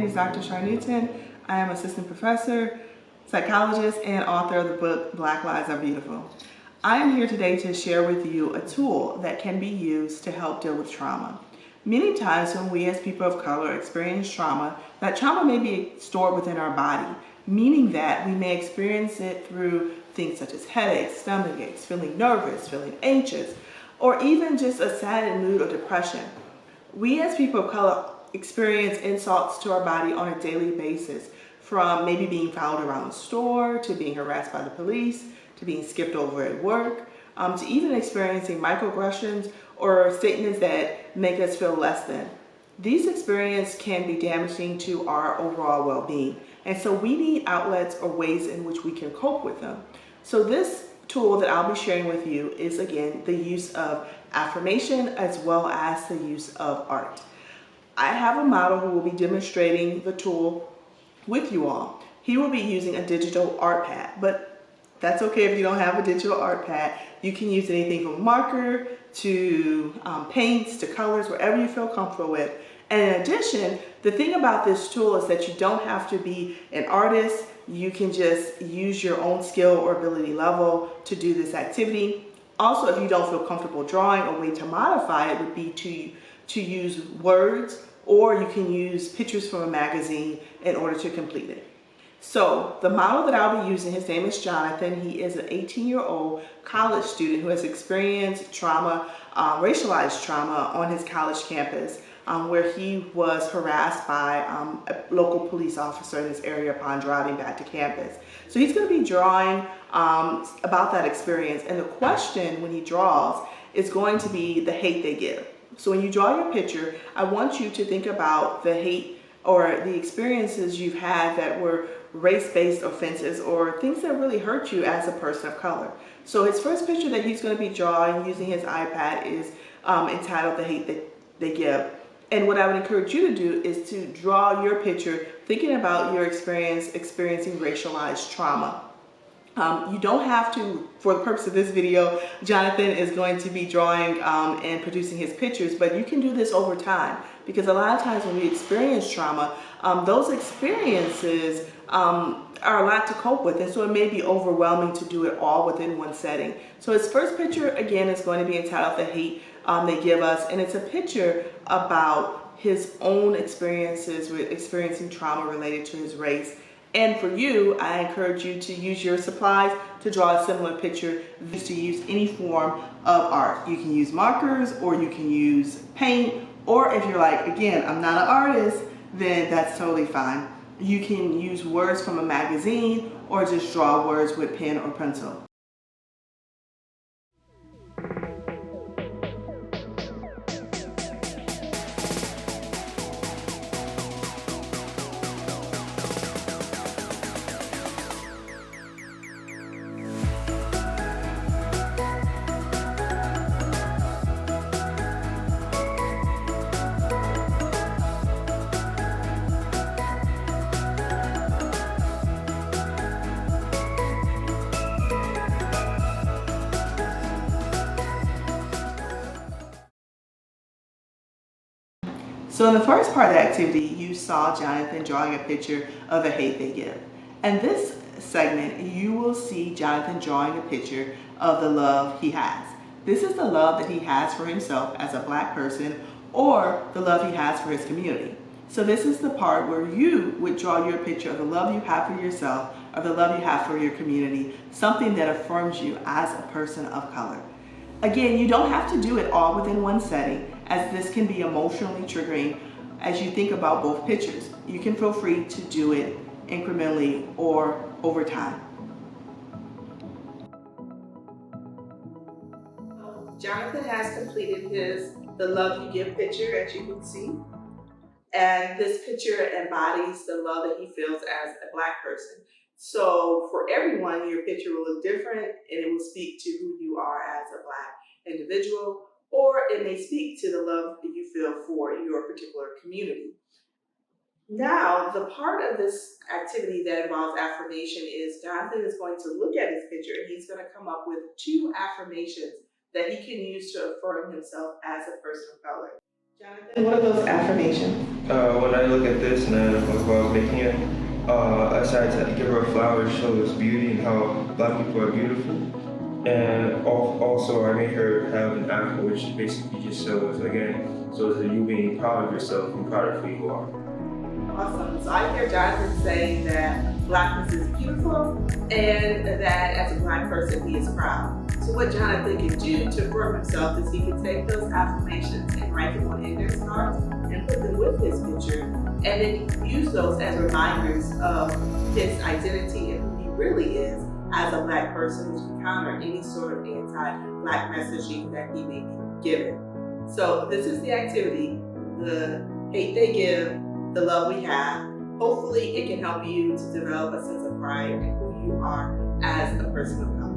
name is Dr. Charmeka Newton. I am assistant professor, psychologist, and author of the book Black Lives Are Beautiful. I am here today to share with you a tool that can be used to help deal with trauma. Many times when we as people of color experience trauma, that trauma may be stored within our body, meaning that we may experience it through things such as headaches, stomach aches, feeling nervous, feeling anxious, or even just a sad mood or depression. We as people of color experience insults to our body on a daily basis, from maybe being followed around the store, to being harassed by the police, to being skipped over at work, to even experiencing microaggressions or statements that make us feel less than. These experiences can be damaging to our overall well-being, and so we need outlets or ways in which we can cope with them. So this tool that I'll be sharing with you is, again, the use of affirmation as well as the use of art. I have a model who will be demonstrating the tool with you all. He will be using a digital art pad, but that's okay if you don't have a digital art pad. You can use anything from marker to paints to colors, wherever you feel comfortable with. And in addition, the thing about this tool is that you don't have to be an artist. You can just use your own skill or ability level to do this activity. Also, if you don't feel comfortable drawing, a way to modify it would be to use words, or you can use pictures from a magazine in order to complete it. So the model that I'll be using, his name is Jonathan. He is an 18-year-old college student who has experienced trauma, racialized trauma on his college campus, where he was harassed by a local police officer in this area upon driving back to campus. So he's going to be drawing about that experience, and the question when he draws is going to be the hate they give. So when you draw your picture, I want you to think about the hate or the experiences you've had that were race-based offenses or things that really hurt you as a person of color. So his first picture that he's going to be drawing using his iPad is entitled The Hate That They Give. And what I would encourage you to do is to draw your picture thinking about your experiencing racialized trauma. You don't have to, for the purpose of this video, Jonathan is going to be drawing and producing his pictures, but you can do this over time, because a lot of times when we experience trauma, those experiences are a lot to cope with, and so it may be overwhelming to do it all within one setting. So his first picture, again, is going to be entitled The Hate They Give Us, and it's a picture about his own experiences with experiencing trauma related to his race. And for you, I encourage you to use your supplies to draw a similar picture, to use any form of art. You can use markers, or you can use paint, or if you're like, again, I'm not an artist, then that's totally fine. You can use words from a magazine, or just draw words with pen or pencil. So in the first part of the activity, you saw Jonathan drawing a picture of the hate they give. And this segment, you will see Jonathan drawing a picture of the love he has. This is the love that he has for himself as a Black person, or the love he has for his community. So this is the part where you would draw your picture of the love you have for yourself, or the love you have for your community, something that affirms you as a person of color. Again, you don't have to do it all within one setting, as this can be emotionally triggering as you think about both pictures. You can feel free to do it incrementally or over time. Jonathan has completed his The Love You Give picture, as you can see. And this picture embodies the love that he feels as a Black person. So for everyone, your picture will look different, and it will speak to who you are as a Black individual, or it may speak to the love that you feel for your particular community. Now, the part of this activity that involves affirmation is Jonathan is going to look at his picture, and he's going to come up with 2 affirmations that he can use to affirm himself as a person of color. Jonathan, what are those affirmations? When I look at this and I look about making it, I decided to give her a flower to show us beauty and how black people are beautiful. And also, I made her have an apple, which basically just shows, again, shows that you being proud of yourself and proud of who you are. Awesome. So I hear Jonathan saying that Blackness is beautiful and that as a Black person he is proud. So what Jonathan can do to affirm himself is he can take those affirmations and write them on index cards and put them with his picture, and then he can use those as reminders of his identity and who he really is as a Black person to counter any sort of anti-Black messaging that he may be given. So this is the activity, the hate they give, the love we have. Hopefully it can help you to develop a sense of pride in who you are as a person of color.